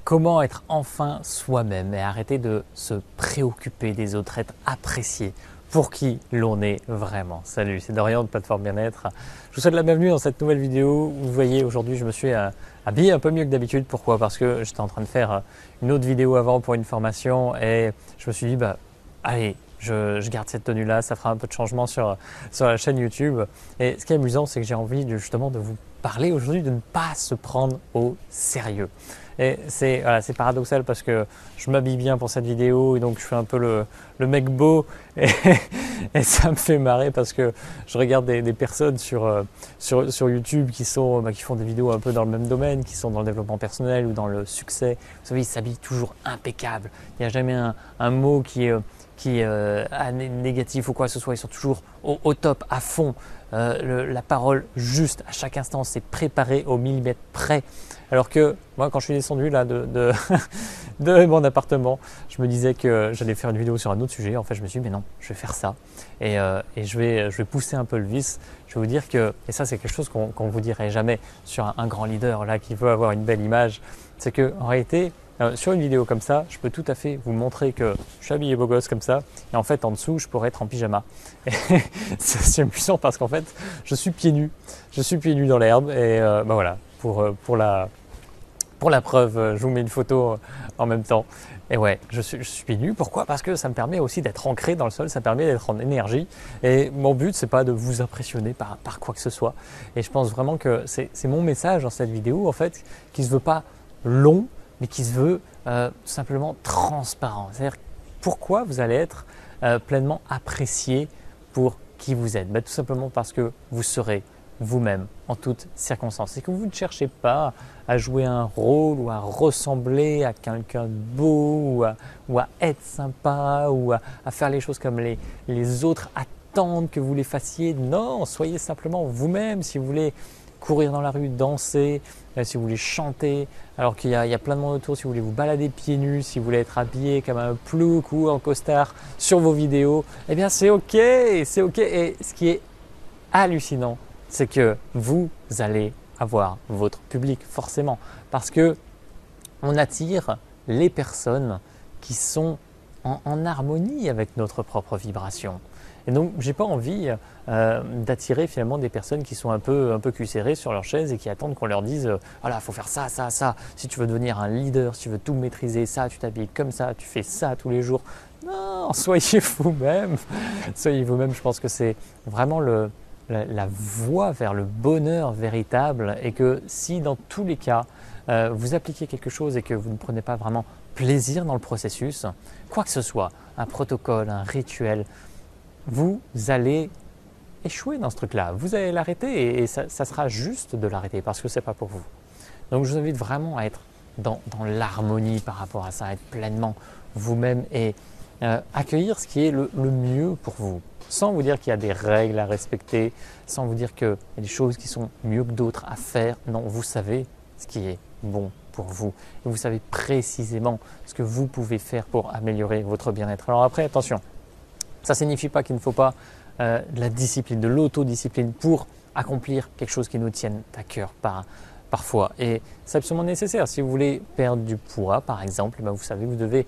Comment être enfin soi-même et arrêter de se préoccuper des autres, être apprécié pour qui l'on est vraiment. Salut, c'est Dorian de Plateforme Bien-être. Je vous souhaite la bienvenue dans cette nouvelle vidéo. Vous voyez, aujourd'hui, je me suis habillé un peu mieux que d'habitude. Pourquoi? Parce que j'étais en train de faire une autre vidéo avant pour une formation et je me suis dit, allez, je garde cette tenue-là, ça fera un peu de changement sur la chaîne YouTube. Et ce qui est amusant, c'est que j'ai envie justement de vous parler aujourd'hui de ne pas se prendre au sérieux. Et c'est paradoxal parce que je m'habille bien pour cette vidéo et donc je fais un peu le mec beau et ça me fait marrer parce que je regarde des personnes sur YouTube qui font des vidéos un peu dans le même domaine, qui sont dans le développement personnel ou dans le succès. Vous savez, ils s'habillent toujours impeccable. Il n'y a jamais un mot qui est négatif ou quoi que ce soit. Ils sont toujours au top, à fond. La parole juste à chaque instant, c'est préparé au millimètre près. Alors que moi, quand je suis descendu là de mon appartement, je me disais que j'allais faire une vidéo sur un autre sujet. En fait, je me suis dit, mais non, je vais faire ça et je vais pousser un peu le vice. Je vais vous dire que, et ça c'est quelque chose qu'on ne vous dirait jamais sur un grand leader là qui veut avoir une belle image, c'est qu'en réalité, sur une vidéo comme ça, je peux tout à fait vous montrer que je suis habillé beau gosse comme ça et en fait en dessous je pourrais être en pyjama. Et c'est amusant parce qu'en fait je suis pieds nus dans l'herbe et voilà, pour la preuve, je vous mets une photo en même temps. Et ouais, je suis pieds nus. Pourquoi? Parce que ça me permet aussi d'être ancré dans le sol, ça permet d'être en énergie. Et mon but, c'est pas de vous impressionner par quoi que ce soit. Et je pense vraiment que c'est mon message dans cette vidéo, en fait, qui se veut pas long, mais qui se veut tout simplement transparent. C'est-à-dire pourquoi vous allez être pleinement apprécié pour qui vous êtes. Tout simplement parce que vous serez vous-même en toutes circonstances. Et que vous ne cherchez pas à jouer un rôle ou à ressembler à quelqu'un de beau ou à être sympa ou à faire les choses comme les autres attendent que vous les fassiez. Non, soyez simplement vous-même. Si vous voulez courir dans la rue, danser, si vous voulez chanter alors qu'il y a plein de monde autour, si vous voulez vous balader pieds nus, si vous voulez être habillé comme un plouc ou en costard sur vos vidéos, eh bien c'est ok, c'est ok. Et ce qui est hallucinant, c'est que vous allez avoir votre public forcément parce que on attire les personnes qui sont en harmonie avec notre propre vibration. Et donc, j'ai pas envie d'attirer finalement des personnes qui sont un peu cul serré sur leur chaise et qui attendent qu'on leur dise voilà, faut faire ça, ça, ça. Si tu veux devenir un leader, si tu veux tout maîtriser, ça, tu t'habilles comme ça, tu fais ça tous les jours. Non, soyez vous-même. Soyez vous-même. Je pense que c'est vraiment la voie vers le bonheur véritable et que si dans tous les cas, vous appliquez quelque chose et que vous ne prenez pas vraiment plaisir dans le processus, quoi que ce soit, un protocole, un rituel, vous allez échouer dans ce truc-là. Vous allez l'arrêter et ça sera juste de l'arrêter parce que ce n'est pas pour vous. Donc je vous invite vraiment à être dans l'harmonie par rapport à ça, à être pleinement vous-même et accueillir ce qui est le mieux pour vous. Sans vous dire qu'il y a des règles à respecter, sans vous dire qu'il y a des choses qui sont mieux que d'autres à faire. Non, vous savez ce qui est bon pour vous. Et vous savez précisément ce que vous pouvez faire pour améliorer votre bien-être. Alors après, attention, ça ne signifie pas qu'il ne faut pas de la discipline, de l'autodiscipline pour accomplir quelque chose qui nous tienne à cœur parfois. Et c'est absolument nécessaire. Si vous voulez perdre du poids, par exemple, vous savez, vous devez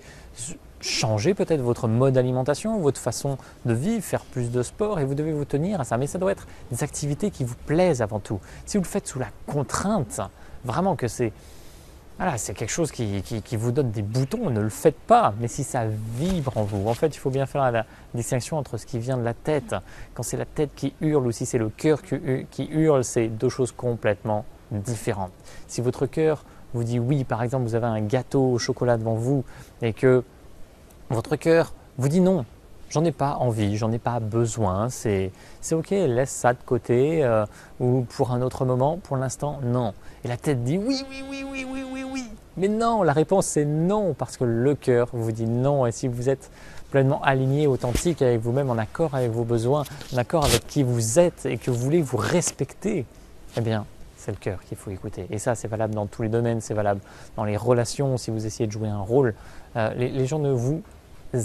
changer peut-être votre mode d'alimentation, votre façon de vivre, faire plus de sport et vous devez vous tenir à ça. Mais ça doit être des activités qui vous plaisent avant tout. Si vous le faites sous la contrainte, vraiment que c'est quelque chose qui vous donne des boutons, ne le faites pas. Mais si ça vibre en vous, en fait, il faut bien faire la distinction entre ce qui vient de la tête. Quand c'est la tête qui hurle ou si c'est le cœur qui hurle, c'est deux choses complètement différentes. Si votre cœur vous dit oui, par exemple, vous avez un gâteau au chocolat devant vous et que votre cœur vous dit non, j'en ai pas envie, j'en ai pas besoin, c'est ok, laisse ça de côté ou pour un autre moment, pour l'instant, non. Et la tête dit oui. Mais non, la réponse c'est non parce que le cœur vous dit non. Et si vous êtes pleinement aligné, authentique avec vous-même, en accord avec vos besoins, en accord avec qui vous êtes et que vous voulez vous respecter, eh bien, c'est le cœur qu'il faut écouter. Et ça, c'est valable dans tous les domaines, c'est valable dans les relations. Si vous essayez de jouer un rôle, les gens ne vous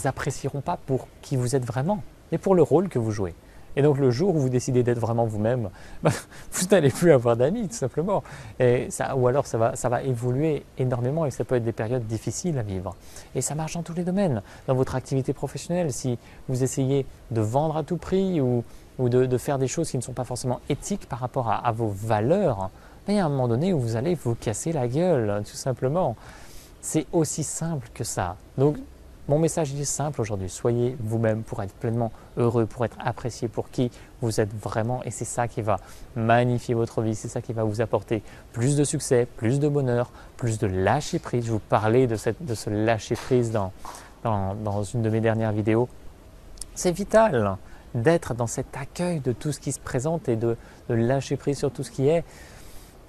apprécieront pas pour qui vous êtes vraiment, mais pour le rôle que vous jouez. Et donc le jour où vous décidez d'être vraiment vous-même, vous n'allez plus avoir d'amis tout simplement. Ou alors ça va évoluer énormément et ça peut être des périodes difficiles à vivre. Et ça marche dans tous les domaines. Dans votre activité professionnelle, si vous essayez de vendre à tout prix ou de faire des choses qui ne sont pas forcément éthiques par rapport à vos valeurs, il y a un moment donné où vous allez vous casser la gueule, tout simplement. C'est aussi simple que ça. Donc, mon message est simple aujourd'hui. Soyez vous-même pour être pleinement heureux, pour être apprécié pour qui vous êtes vraiment. Et c'est ça qui va magnifier votre vie. C'est ça qui va vous apporter plus de succès, plus de bonheur, plus de lâcher prise. Je vous parlais de ce lâcher prise dans une de mes dernières vidéos. C'est vital d'être dans cet accueil de tout ce qui se présente et de lâcher prise sur tout ce qui est.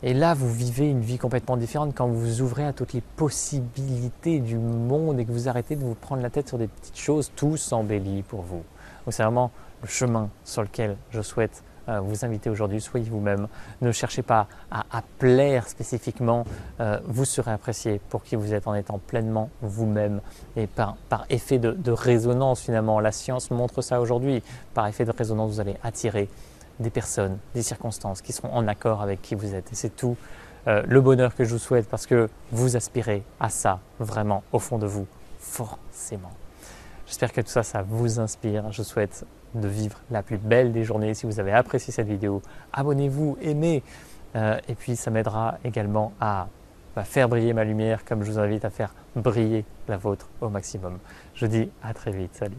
Et là, vous vivez une vie complètement différente quand vous vous ouvrez à toutes les possibilités du monde et que vous arrêtez de vous prendre la tête sur des petites choses, tout s'embellit pour vous. Donc c'est vraiment le chemin sur lequel je souhaite vous inviter aujourd'hui. Soyez vous-même, ne cherchez pas à plaire spécifiquement, vous serez apprécié pour qui vous êtes en étant pleinement vous-même et par effet de résonance finalement. La science montre ça aujourd'hui, par effet de résonance vous allez attirer des personnes, des circonstances qui seront en accord avec qui vous êtes. Et c'est tout le bonheur que je vous souhaite parce que vous aspirez à ça vraiment au fond de vous, forcément. J'espère que tout ça, ça vous inspire. Je souhaite de vivre la plus belle des journées. Si vous avez apprécié cette vidéo, abonnez-vous, aimez. Et puis ça m'aidera également à faire briller ma lumière comme je vous invite à faire briller la vôtre au maximum. Je dis à très vite. Salut.